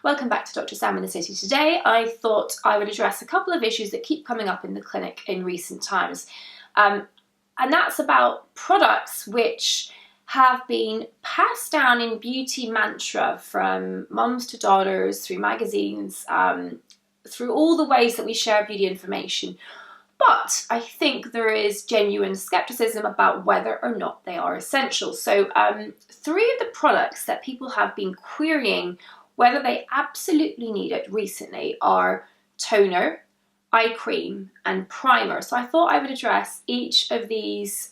Welcome back to Dr. Sam in the City. Today I thought I would address a couple of issues that keep coming up in the clinic in recent times. And that's about products which have been passed down in beauty mantra from mums to daughters, through magazines, through all the ways that we share beauty information. But I think there is genuine skepticism about whether or not they are essential. So 3 of the products that people have been querying whether they absolutely need it recently are toner, eye cream and primer. So I thought I would address each of these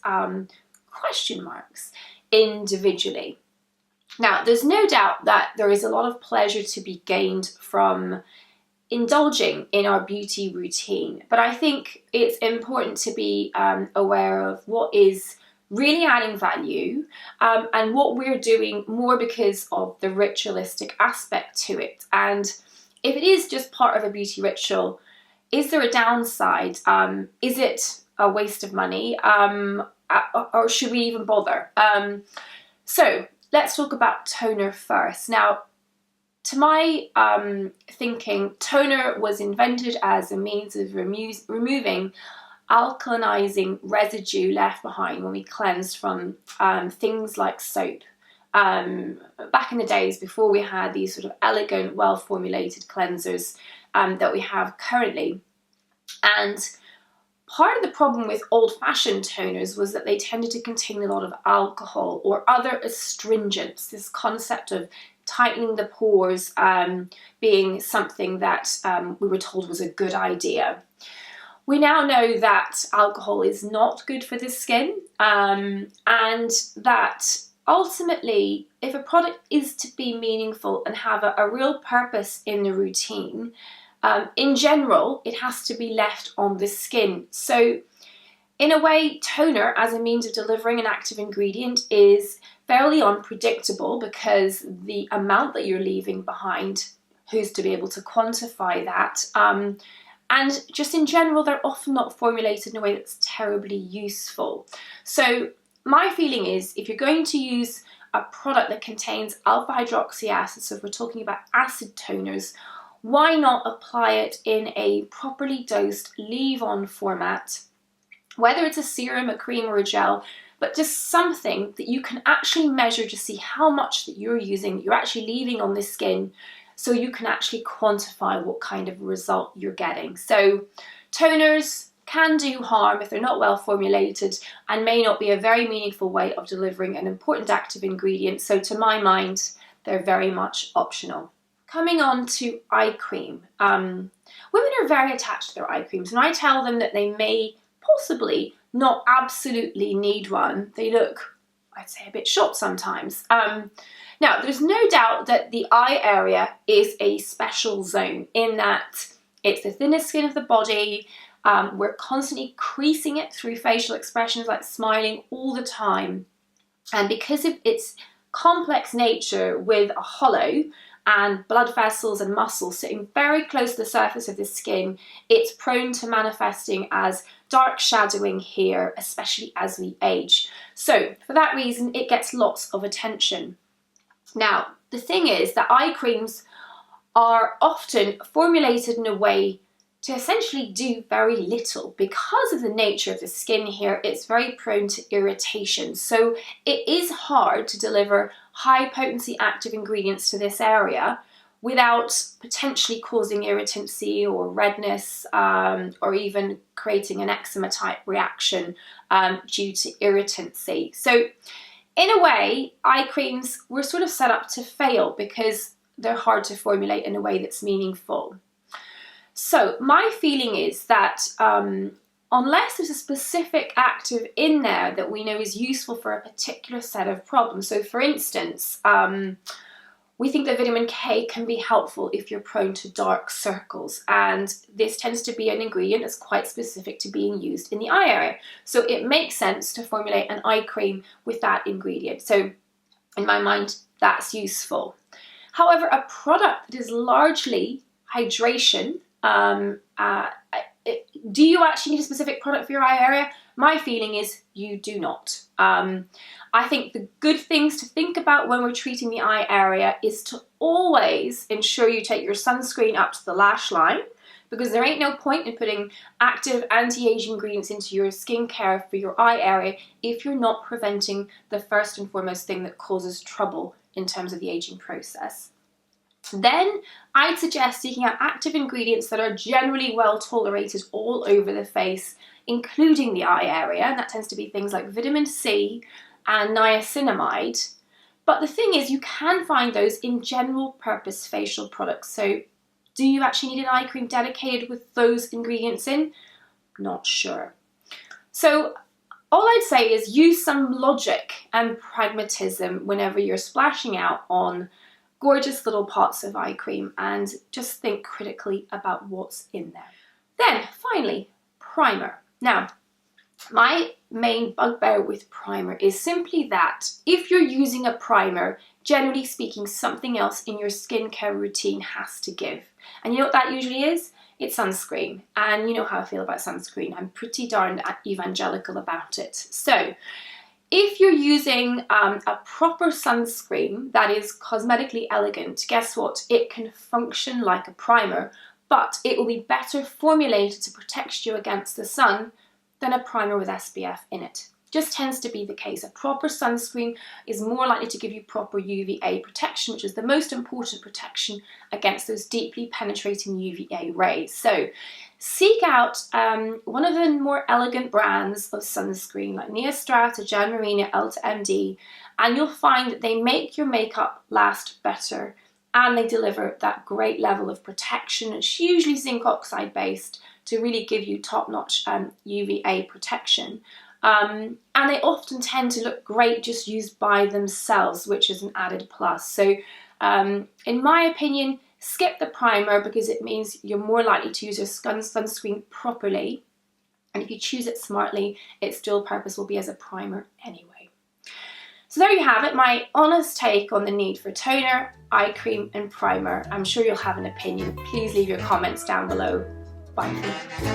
question marks individually. Now, there's no doubt that there is a lot of pleasure to be gained from indulging in our beauty routine, but I think it's important to be aware of what is really adding value and what we're doing more because of the ritualistic aspect to it. And if it is just part of a beauty ritual, is there a downside? Is it a waste of money? Or should we even bother? So let's talk about toner first. Now, to my thinking, toner was invented as a means of removing alkalinizing residue left behind when we cleansed from things like soap. Back in the days before we had these sort of elegant, well-formulated cleansers that we have currently. And part of the problem with old-fashioned toners was that they tended to contain a lot of alcohol or other astringents, this concept of tightening the pores being something that we were told was a good idea. We now know that alcohol is not good for the skin and that ultimately, if a product is to be meaningful and have a real purpose in the routine, in general, it has to be left on the skin. So in a way, toner as a means of delivering an active ingredient is fairly unpredictable because the amount that you're leaving behind, who's to be able to quantify that? And just in general, they're often not formulated in a way that's terribly useful. So my feeling is if you're going to use a product that contains alpha hydroxy acid, so if we're talking about acid toners, why not apply it in a properly dosed leave-on format, whether it's a serum, a cream or a gel, but just something that you can actually measure to see how much that you're using, you're actually leaving on the skin, so you can actually quantify what kind of result you're getting. So toners can do harm if they're not well formulated and may not be a very meaningful way of delivering an important active ingredient. So to my mind, they're very much optional. Coming on to eye cream. Women are very attached to their eye creams, and I tell them that they may possibly not absolutely need one. They look, I'd say, a bit short sometimes. Now, there's no doubt that the eye area is a special zone in that it's the thinnest skin of the body. We're constantly creasing it through facial expressions like smiling all the time. And because of its complex nature with a hollow and blood vessels and muscles sitting very close to the surface of the skin, it's prone to manifesting as dark shadowing here, especially as we age. So for that reason, it gets lots of attention. Now, the thing is that eye creams are often formulated in a way to essentially do very little. Because of the nature of the skin here, it's very prone to irritation. So it is hard to deliver high potency active ingredients to this area without potentially causing irritancy or redness or even creating an eczema type reaction due to irritancy. So in a way, eye creams were sort of set up to fail because they're hard to formulate in a way that's meaningful. So my feeling is that unless there's a specific active in there that we know is useful for a particular set of problems, so for instance, we think that vitamin K can be helpful if you're prone to dark circles, and this tends to be an ingredient that's quite specific to being used in the eye area. So it makes sense to formulate an eye cream with that ingredient. So in my mind, that's useful. However, a product that is largely hydration, do you actually need a specific product for your eye area? My feeling is you do not. I think the good things to think about when we're treating the eye area is to always ensure you take your sunscreen up to the lash line, because there ain't no point in putting active anti-aging ingredients into your skincare for your eye area if you're not preventing the first and foremost thing that causes trouble in terms of the aging process. Then I'd suggest seeking out active ingredients that are generally well tolerated all over the face, including the eye area, and that tends to be things like vitamin C and niacinamide. But the thing is, you can find those in general purpose facial products. So do you actually need an eye cream dedicated with those ingredients in? Not sure. So all I'd say is use some logic and pragmatism whenever you're splashing out on gorgeous little pots of eye cream, and just think critically about what's in there. Then finally, primer. Now, my main bugbear with primer is simply that if you're using a primer, generally speaking, something else in your skincare routine has to give. And you know what that usually is? It's sunscreen. And you know how I feel about sunscreen. I'm pretty darned evangelical about it. So if you're using a proper sunscreen that is cosmetically elegant, guess what? It can function like a primer, but it will be better formulated to protect you against the sun than a primer with SPF in it. Just tends to be the case. A proper sunscreen is more likely to give you proper UVA protection, which is the most important protection against those deeply penetrating UVA rays. So seek out one of the more elegant brands of sunscreen like Neostrata, Jan Marina, Elta MD, and you'll find that they make your makeup last better and they deliver that great level of protection. It's usually zinc oxide based to really give you top-notch UVA protection. And they often tend to look great just used by themselves, which is an added plus. So in my opinion, skip the primer because it means you're more likely to use your sunscreen properly. And if you choose it smartly, its dual purpose will be as a primer anyway. So there you have it, my honest take on the need for toner, eye cream and primer. I'm sure you'll have an opinion. Please leave your comments down below. Bye for now.